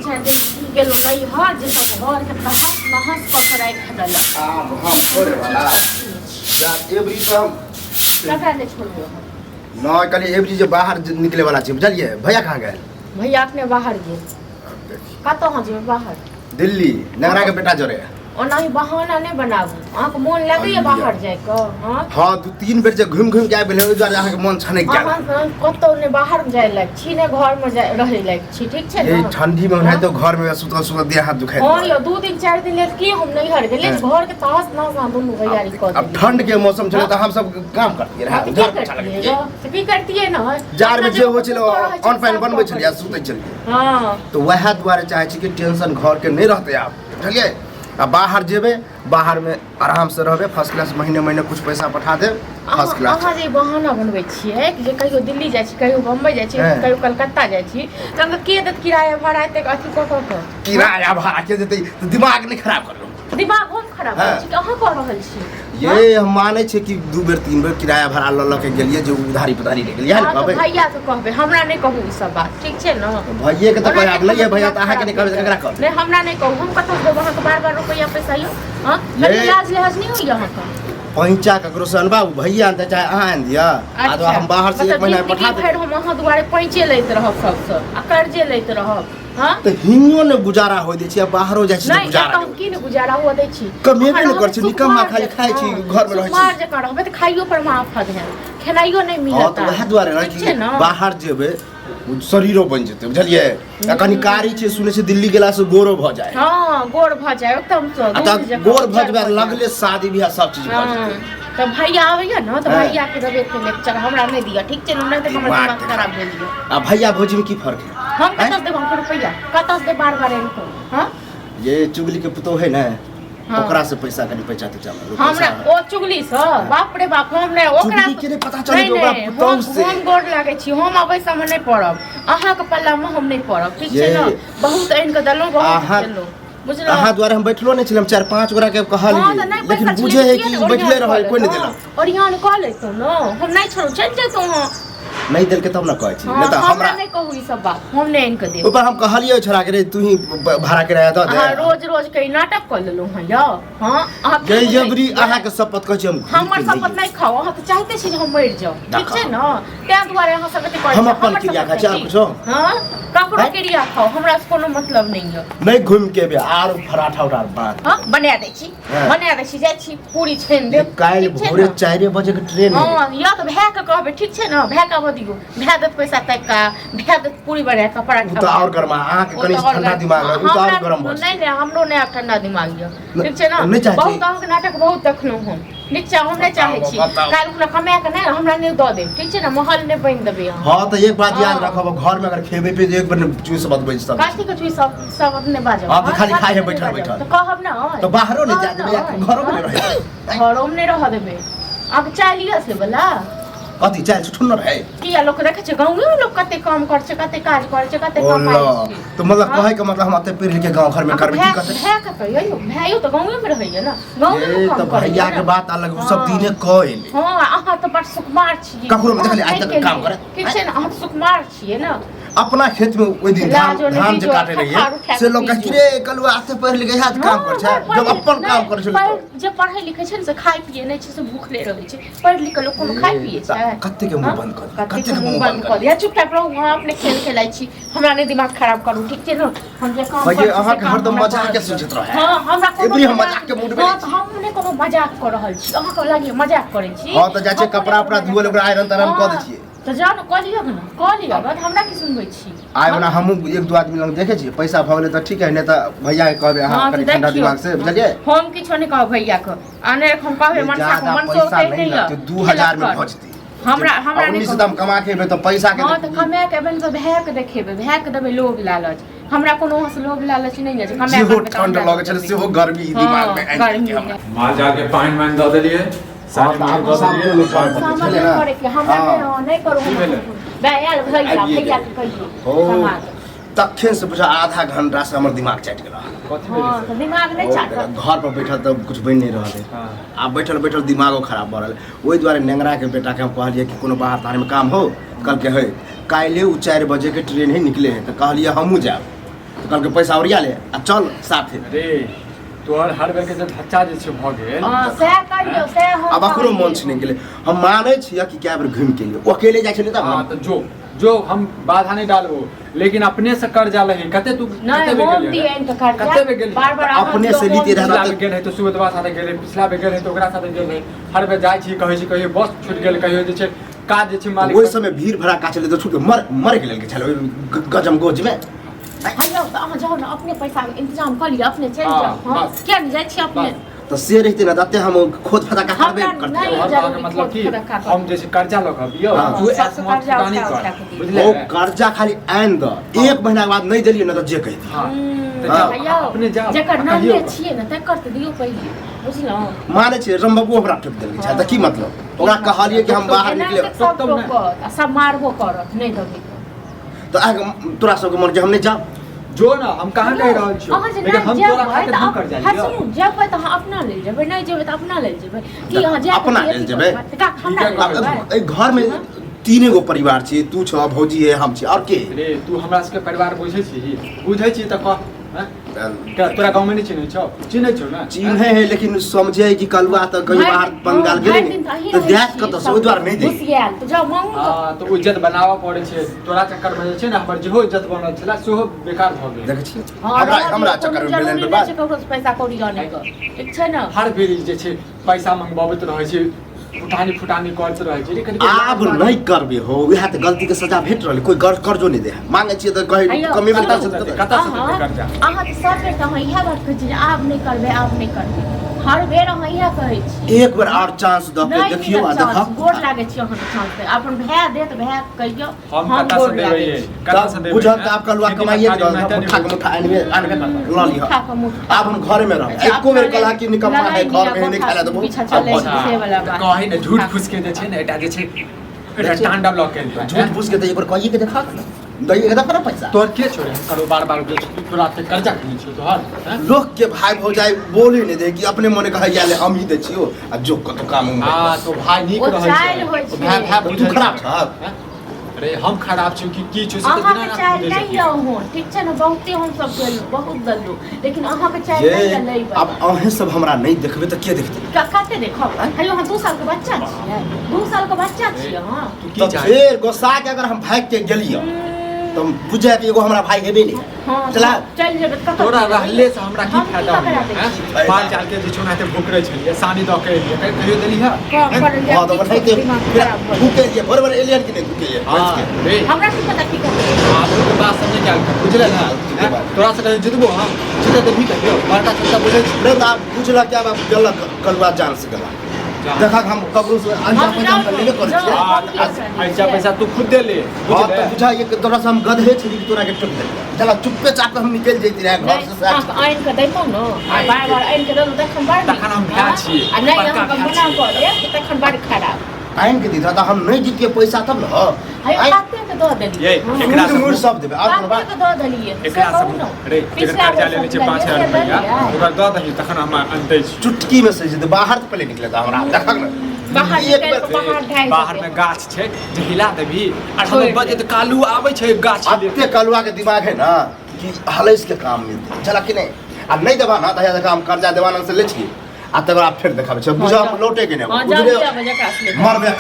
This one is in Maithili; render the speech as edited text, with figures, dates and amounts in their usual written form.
छे जे गेलो नहीं ह जे सब घर के महस पकड़ाई खदला हम छोड़े वाला जा एवरी तो हम ककरा ने छोड़ियो न कल एवरी जे बाहर निकले वाला छै बुझलिए भैया कहां गए भैया अपने बाहर गए कतो ह जे बाहर दिल्ली नगरा के बेटा जोरे ओना ही बहाना नहीं बनाबू अहाँ के मन लगैया बाहर जाय क हां दू तीन बेर जे घुम घुम के आबि गेल ओइ दुआरे अहाँ के मन छनक गेल अहाँ कतो ने बाहर जाय लायक छी ने घर में जाय रहै लायक छी ठीक छै ए न ठंडी में ओना तो घर में सुतल सुतल देह हाथ दुखाइत हां यो 2 दिन 4 दिन ले की हम नहीं घर गेले घर के तास ना सा दोनों तैयारी कर अब ठंड के मौसम छले त हम सब काम करतिए रहा उधर अच्छा लगे तो की करतिए न जार में जे हो छले ऑन फैन बनबै छलिए सुतै छलिए हां तो वह द्वारे चाहे छी कि टेंशन घर के नहीं रहते आप बुझलिए आ बाहर जेबे बाहर में आराम से रहबे फर्स्ट क्लास महीने महीने कुछ पैसा पठा दे फर्स्ट क्लास अहाँ जे बहाना बनबै छियै कि जे कहियो दिल्ली जाइ छी कहियो बम्बई जाइ छी कहियो कलकत्ता जाइ छी त के देत किराया भाड़ा एते अथी क किराया भाड़ा के देते दिमाग नहीं खराब कर लो दिमाग हम खराब है कि अहाँ कह रहल छी ये हम माने छे कि 2 बेर 3 बेर किराया भाड़ा ल के गेलिए जो उधारी पतारी ले गेलिए है कहबे भैया के कहबे हमरा नहीं कहू ई सब बात ठीक छै न भैया के त कहब नहीं है भैया त अहाँ के नहीं कहबे ककरा कहब नहीं हमरा नहीं कहू हम कत देब अहाँ के बार-बार रुपया पैसा यो हां लाज लिहाज नहीं होई अहाँ का पैंचा ककरो से अनबाबू भैया आनते चाहे अहाँ आन दिया आ तो हम बाहर से 1 महीना पठा दे फिर हम अहाँ दुआरे पैंचे लैत रहब सबसे आ कर्जे लैत रहब हां तो हिंगो ने गुजारा होय दे छी बाहरो जाय छी नहीं गुजारा हम की ने गुजारा हो दे छी कमेबे न कर छी निकम्मा खाली खाय छी घर में रहै छी मार जे करबे त खाइयो पर माफत है खेनाइयो नहीं मिलता तो वह द्वारे ना कि बाहर जेबे शरीरो बन जेते बुझलिए कनी कारी छै सुने छै दिल्ली गेला से गोरो भ जाय हां गोर भ जाय एकदम से गोर भजबे लगले शादी बियाह सब चीज भ जेते तो भैया आबैया न तो भैया के देबे के लेक्चर हमरा नहीं दिया ठीक छै न नहीं तो हमरा दिमाग खराब भेल दिया आ भैया भौजी में की फर्क है हम कत देब हम रुपया कत से बार-बार इनको हां ये चुगली के पुतो है ना ओकरा से पैसा कनी पैंचाते चल हमरा ओ चुगली से बाप रे बाप हम ने ओकरा चुगली के पता चले ओकरा पुतो से हम गोड़ लागे छी हम अबै समय नहीं पड़ब अहाँ के पल्ला में हम नहीं पड़ब ठीक छै न बहुत आइन के दलो बहुत देलो बुझलो अहाँ द्वारे हम बैठलो नहीं छलम 4-5 गोरा के कहलिए लेकिन बुझे है कि बैठले रहे कोई नहीं देला और यहाँ कह लेतो न हम नहीं छोड़ चल जतो हां नहीं दिल के तब न कहै छी नहीं त हमरा नहीं कहू ई सब बात हम नहीं इनके दे ऊपर हम कहलिए छोरा के रे तू ही भाड़ा किराया द दे हां रोज के नाटक कर लेलो हां यो हां अहाँ जय जबरी अहाँ के शपथ कहै छी हमर शपथ नहीं खाओ अहाँ त चाहते छी हम मर जाओ ठीक छै न ते दुआरे अहाँ सब एते कहै हम अपन क्रिया खा चाह कुछो हां ककरो क्रिया खाओ हमरा से कोनो मतलब नहीं है नहीं घूम के बे आर पराठा उठार बात हां बना दे छी जाय छी पूरी छेन दे काल भोरे 4 बजे के ट्रेन है हां या तो भै के कहबे ठीक छै न भै के दियो भै दत पैसा तक का भै दत पूरी बना के पराठा तो और गरमा आंख कनी ठंडा दिमाग है तो और गरम हो नहीं हमरो नहीं ठंडा दिमाग है ठीक छै न बहुत गांव के नाटक बहुत देखलो हम नीचा हम नहीं चाहे छी काल खुना कमा के नहीं हमरा नहीं द दे ठीक छै न महल नहीं बन देबे हां तो एक बात याद रखब घर में अगर खेबे पे एक बार चूस मत बज सब कास्ती के चूस सब अपने बाजो हां तो खाली खाए बैठल तो कहब ना तो बाहरो नहीं जा देबे घरो में रहे घरो में नहीं रह देबे अब चालिए से वाला कथि चाल छुन न रहे किया लोग देखे छ गांव में लोग कते काम कर छ कते काज कर छ कते कमाई छ तो मतलब कहे के मतलब हम अते पढ़ लिख के गांव घर में करबे की करते है कते यो भाइयो तो गांव में रहैया ना गांव में काम तो भैया के बात अलग सब दिने कहले हां अहाँ तो बड़ सुकुमार छी ककरो में देखले आज तक काम करे ठीक छै ना अहाँ सुकुमार छी ना अपना खेत में ओइ दिन धान जे काटे रहिए से लोग कह रे कलवा आते पढ़ लिख हाथ काम कर छ जब अपन काम कर छ जे पढ़ै लिखै छै से खाइ पिए नै छै से भूखले रहै छै पढ़ लिख लोग कोनो खाइ पिए छै कते के मुंह बंद कर कते के मुंह बंद कर या चुपचाप रहो वहां अपने खेल खेलाइ छी हमरा नै दिमाग खराब करू ठीक छै न हम जे काम भैया अहाँ के हरदम मजाक के सोचत रहे हां हमरा कोनो एबरी हम मजाक के मूड में हम नै कोनो मजाक कर रहल छी अहाँ के लागि मजाक करै छी हां तो जाचे कपड़ा उपड़ा धुए ओकरा आयरन तरन क दै छियै तो जानो कह लियो बात हमरा की सुनबै छी आइ ओना हम 1-2 आदमी लग देखे छी पैसा भ गेलै त ठीक है नै त भैया के कहबे अहाँ कनी ठंडा दिमाग से बुझलिए हम किछो नै कहब भैया के आने हम कहबे मनसा को मनसो के नहीं है 2000 में भजती हमरा नहीं से हम कमा के तो पैसा के हां त कमा के बन तो भै के देखेबे भै के देबे लोभ लालच हमरा कोनो हस लोभ लालच नहीं है जे कमा के ठंड लगे छै सेहो गर्मी दिमाग में गर्मी मां जाके पानी मान द देलिए तखन से बुझा आधा घंटा से हमर दिमाग चाट गेल दिमाग नहीं चाट घर पर बैठल तो कुछ बन नहीं रहा आ बैठल बैठल दिमागो खराब भ रहा ओहि द्वारे नेंगरा के बेटा के हम कहलिए कि कोनो बाहर तार में काम हो कल के है काल्हे 4 बजे के ट्रेन ही निकले है तो कहलिए हमहू जाब तो कहलकै पैसा ओरिया ले आ चल साथे। अरे तोहर हर बेर के जे धच्चा जे छै भ गेल हां सह करियो सह हम अब अकरो मन छने गेलै हम मानै छियै कि कए बेर घुमि के लिए ओ अकेले जाइ छलै त हां तो जो हम बाधा नहीं डालबो लेकिन अपने से कर्जा लही कते तू नहीं हम दियन तो कर्जा कते बेर गेल बार-बार अपने से लीते रहना पिछला बेर गेल है तो सुबह साथे गेल है, पिछला बेर गेल है तो ओकरा साथे गेल है। हर बेर जाइ छी कहै छी कहियो बस छूट गेल कहियो जे छै काज जे छै मालिक ओइ समय भीड़ भड़ाका छलै त छूट मर गेल के छलै गजम गोज में। हेलो तो अहाँ जाओ ना अपने पैसा के इंतजाम कर लियो अपने चल जाओ हां क्या नहीं जाइ छी अपने तो से रहते ना तते हम खोद फटाका करबे करते और मतलब कि हम जे छै कर्जा ल के दियो तू ऐसे मत फटानी कर बुझले ओ कर्जा खाली आइन द एक महीना के बाद नहीं देलिए ना तो जे कहि दी हां भैया अपने जा जेकर नाम ले छिए ना तकर त दियो पहिले बुझलो माने छै रंबबू हमरा ठोक देलकै छै त की मतलब ओकरा कहलिए कि हम बाहर निकले सब मारबो करत नहीं दबी तो आगे तोरा सबके मन के हम नहीं जा जो ना हम कहां कह रहल छी लेकिन हम तोरा खातिर हम कर जाइए हसू जब त हम अपना ले जेबै नहीं जेबै त अपना ले जेबै कि यहां जे अपना ले जेबै का हमरा ए घर में तीने गो परिवार छी तू छ भौजी है हम छी और के रे तू हमरा सबके परिवार बुझै छी त कह क्या तोरा गांव में नहीं चिन्है छौ चिन्है छौ ना चिन्हे है लेकिन समझे कि कलवा त कहीं बाहर बंगाल गेलै तो देख कत से ओइ द्वार नहीं दे घुसियाल तो जाओ मांगू हां तो इज्जत बनावा पड़े छै तोरा चक्कर में जे छै ना हमर जेहो इज्जत बनल छला सेहो बेकार भ गेल देख छी हमरा चक्कर में बेलन पे बात ककरो से पैसा कौड़ी आने के ठीक छै ना हर बेर जे छै पैसा मंगबाबैत रहै छै फुटानी करत रहै छै कनी आब नहीं करबे हो वह त गलती के सजा भेट रहल कोई कर्जो नहीं दे मांगे छी त कहे कमी में कता से कर्जा अहाँ त सब बेर अहाँ इहे बात कहै छी आब नहीं करबे हर बेर अहाँ इहे कहै छी एक बार और चांस द के देखियो आ देखब गोर लागे छी अहाँ के चांस पे अपन भाई देत भाई कहियो हम कता से देबै कता से देबै बुझब त आप कलवा कमाइए मुठा आनबे ल लिह आप हम घर में रह एको बेर कला की निकम्मा है घर में नहीं खाला देबो पीछा चले से वाला बात कहि न झूठ फूस के जे छै ने एटा जे छै एटा टांडा ब्लॉक के झूठ फूस के त एक बार कहिए के देखा दइए के देखा पैसा तोर के छोड़े करो बार-बार जो तोरा पे कर्जा खनी छै तोहर लोग के भाई भौजाई बोले नहीं दे कि अपने मने कहे जाले हम ही दे छियो आ जो कत काम हां तो भाई नीक रहै छै भाई तू खराब छ अरे हम खराब छी की छी से अहाँ के चाय नहीं हो ठीक छै ना बहुते हम सब गेल बहुत गल्लो लेकिन अहाँ के चाय नहीं लई अब अहे सब हमरा नहीं देखबे त के देखते कते देखब हेलो हम 2 साल के बच्चा छियै 2 साल के बच्चा छियै हां तू की चाहे फिर गोसा के अगर हम भाग के गेलियो तो बुझे कि एगो हमरा भाई हेबे नहीं हां चला चल जेबे कत तोरा रहले से हमरा की फायदा है बाल चाल के जे छोना ते भूख रहे छलिए सानी द के लिए कहियो देली है हां तो बताइते भूखे लिए बराबर एलियन के नहीं भूखे हां रे हमरा की पता की कर आप के बात समझ क्या बुझले ना तोरा से कहीं जितबो हम जिते तो भी कहियो बड़का छोटा बुझे छी रे आप पूछला क्या बात गलत कलवा जान से गला देखा हम कबरू से अंजा पैसा हम लेबे कर छी ऐसा पैसा तू खुद दे ले हां तो बुझा ये तोरा से हम गधे छी तोरा के टुक दे चला चुपके चाप हम निकल जैती रहे घर से आइन के दैतो न बार-बार आइन के दलो तखन बार तखन हम भ्या छी आ नहीं हम मना कर दे तखन बड़ खराब आइन के दीदा हम नहीं जीतिए पैसा तब न हाय काते के दो देलिए एकरा से मूड सब देबे और बात के दो देलिए एकरा से रे जेकर कर्जा लेने छै 5000 रुपया ओकर द दही तखन हम अनतै छी चुटकी में से जे बाहर से पहले निकले हमरा देखक न बाहर में गाछ छै जे हिला देबी और हम बजे त कालू आबै छै गाछ लेके कलवा के दिमाग है ना कि हलैस के काम मिलते चला कि नहीं आ नहीं देबा ना त हम कर्जा देवानन से ले छी आ तब आप फिर देखाबे छै बुझा लौटे के नहीं हां जा मरबे